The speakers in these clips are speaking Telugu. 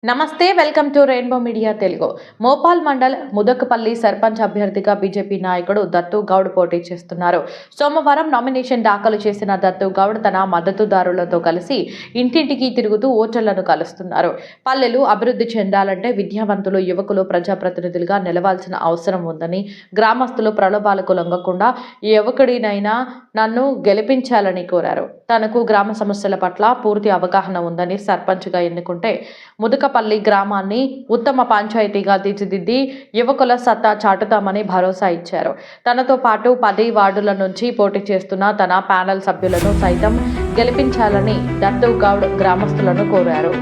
నమస్తే welcome to rainbow media Telugu. Mopal mandal Mudakapalli sarpanch అభ్యర్థిగా బీజేపీ నాయకుడు దత్తు గౌడ్ పోటీ చేస్తున్నారు. సోమవారం నామినేషన్ దాఖలు చేసిన దత్తు గౌడ్ తన మద్దతుదారులతో కలిసి ఇంటింటికి తిరుగుతూ ఓటర్లను కలుస్తున్నారు. పల్లెలు అభివృద్ధి చెందాలంటే విద్యావంతులు, యువకులు ప్రజాప్రతినిధులుగా నిలవాల్సిన అవసరం ఉందని, గ్రామస్తులు ప్రలోభాలకు లొంగకుండా యువకుడినైనా నన్ను గెలిపించాలని కోరారు. తనకు గ్రామ సమస్యల పట్ల పూర్తి అవగాహన ఉందని, సర్పంచ్గా ఎన్నుకుంటే ముదకపల్లి గ్రామాన్ని ఉత్తమ పంచాయతీగా తీర్చిదిద్ది యువకుల సత్తా చాటుతామని భరోసా ఇచ్చారు. తనతో పాటు 10 వార్డుల నుంచి పోటీ చేస్తున్న తన ప్యానెల్ సభ్యులను సైతం గెలిపించాలని దత్తు గౌడ్ గ్రామస్తులను కోరారు.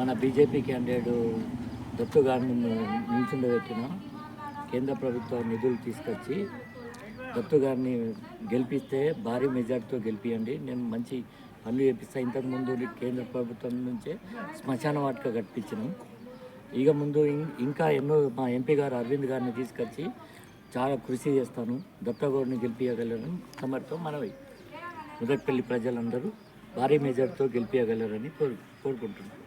మన బీజేపీ క్యాండిడేట్ దత్తు గారిని నిల్చుండబెట్టిన కేంద్ర ప్రభుత్వం నిధులు తీసుకొచ్చి దత్తు గారిని గెలిపిస్తే భారీ మెజార్టీతో గెలిపియండి, నేను మంచి పనులు చేపిస్తాను. ఇంతకుముందు కేంద్ర ప్రభుత్వం నుంచే శ్మశాన వాటిక కట్టించినాం. ఇక ముందు ఇంకా ఎన్నో మా ఎంపీ గారు అరవింద్ గారిని తీసుకొచ్చి చాలా కృషి చేస్తాను. దత్తగౌడ్ని గెలిపించగలరని తమరితో మనవి. ముదకపల్లి ప్రజలందరూ భారీ మెజార్టీతో గెలిపించగలరని కోరుకుంటున్నాను.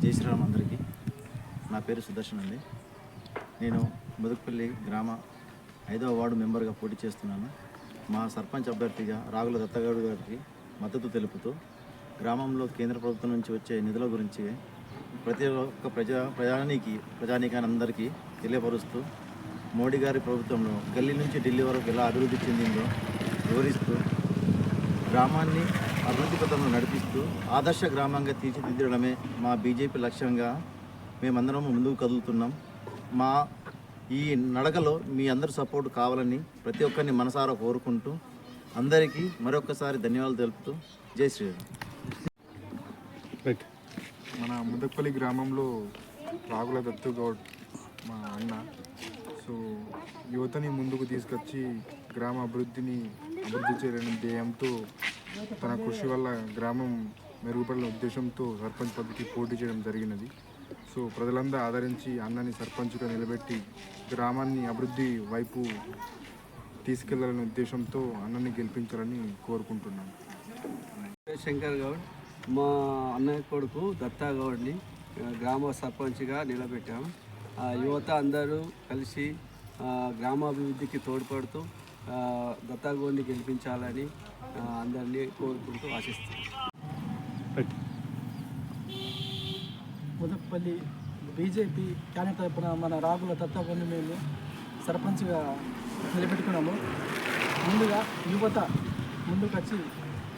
జై శ్రీరామ్ అందరికీ. నా పేరు సుదర్శన్ అండి. నేను ముదకపల్లి గ్రామ 5వ వార్డు మెంబర్గా పోటీ చేస్తున్నాను. మా సర్పంచ్ అభ్యర్థిగా రాగుల దత్తగౌడ్ గారికి మద్దతు తెలుపుతూ గ్రామంలో కేంద్ర ప్రభుత్వం నుంచి వచ్చే నిధుల గురించి ప్రతి ఒక్క ప్రజానీకాన్ని అందరికీ తెలియపరుస్తూ మోడీ గారి ప్రభుత్వంలో గల్లీ నుంచి ఢిల్లీ వరకు ఎలా అభివృద్ధి చెందిందో వివరిస్తూ గ్రామాన్ని అభివృద్ధి పథంలో నడిపిస్తూ ఆదర్శ గ్రామంగా తీర్చిదిద్దడమే మా బీజేపీ లక్ష్యంగా మేమందరం ముందుకు కదులుతున్నాం. మా ఈ నడకలో మీ అందరి సపోర్ట్ కావాలని ప్రతి ఒక్కరిని మనసారా కోరుకుంటూ అందరికీ మరొకసారి ధన్యవాదాలు తెలుపుతూ జై శ్రీరామ్. మన ముదకపల్లి గ్రామంలో రాగుల దత్తు గౌడ్ మా అన్న. సో యువతని ముందుకు తీసుకొచ్చి గ్రామ అభివృద్ధి చేయాలనే ధ్యేయంతో తన కృషి వల్ల గ్రామం మెరుగుపడిన ఉద్దేశంతో సర్పంచ్ పదవికి పోటీ చేయడం జరిగినది. సో ప్రజలందరూ ఆదరించి అన్నని సర్పంచ్గా నిలబెట్టి గ్రామాన్ని అభివృద్ధి వైపు తీసుకెళ్లాలనే ఉద్దేశంతో అన్నని గెలిపించాలని కోరుకుంటున్నాను. శంకర్ గౌడ్ మా అన్నయ్య కొడుకు దత్తా గౌడ్ని గ్రామ సర్పంచ్గా నిలబెట్టాం. యువత అందరూ కలిసి గ్రామాభివృద్ధికి తోడ్పడుతూ దత్తా గౌడ్ని గెలిపించాలని అందరినీ కోరుకుంటూ ఆశిస్తున్నాం. ముదకపల్లి బీజేపీ క్యాండిడేట్ తరపున మన రాగుల దత్తా గౌడ్ని మేము సర్పంచ్గా నిలబెట్టుకున్నాము. ముందుగా యువత ముందుకొచ్చి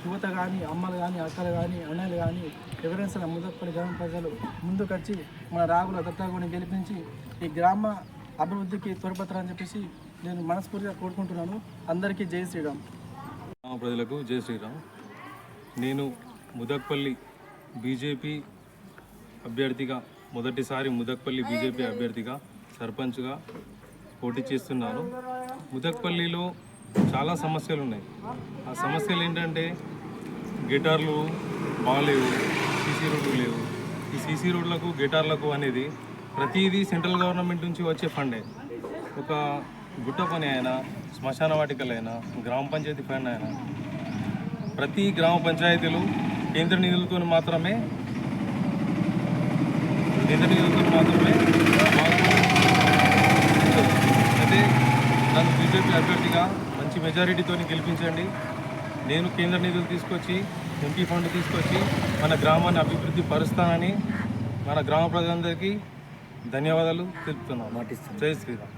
యువత కానీ అమ్మలు కానీ అక్కలు కానీ అన్నలు కానీ ఎవరైనా ముదకపల్లి గ్రామ ప్రజలు ముందుకొచ్చి మన రాగుల దత్తాగౌడ్ని గెలిపించి ఈ గ్రామ అభివృద్ధికి తోడ్పడతారని చెప్పేసి నేను మనస్ఫూర్తిగా కోరుకుంటున్నాను. అందరికీ జై శ్రీరామ్. ప్రజలకు జై శ్రీరామ్. నేను ముదక్పల్లి బీజేపీ అభ్యర్థిగా మొదటిసారి ముదక్పల్లి బీజేపీ అభ్యర్థిగా సర్పంచ్గా పోటీ చేస్తున్నాను. ముదక్పల్లిలో చాలా సమస్యలు ఉన్నాయి. ఆ సమస్యలు ఏంటంటే గిటార్లు బాగాలేవు, సీసీ రోడ్లు లేవు. ఈ సీసీ రోడ్లకు గిటార్లకు అనేది ప్రతిదీ సెంట్రల్ గవర్నమెంట్ నుంచి వచ్చే ఫండే. ఒక గుట్ట పని అయినా, శ్మశాన వాటికలైనా, గ్రామ పంచాయతీ ఫండ్ అయినా, ప్రతి గ్రామ పంచాయతీలు కేంద్ర నిధులతో మాత్రమే అయితే నన్ను బీజేపీ అభ్యర్థిగా మంచి మెజారిటీతో గెలిపించండి. నేను కేంద్ర నిధులు తీసుకొచ్చి, ఎంపీ ఫండ్ తీసుకొచ్చి మన గ్రామాన్ని అభివృద్ధి పరుస్తానని మన గ్రామ ప్రజలందరికీ ధన్యవాదాలు తెలుపుతున్నాను. జై శ్రీరామ్.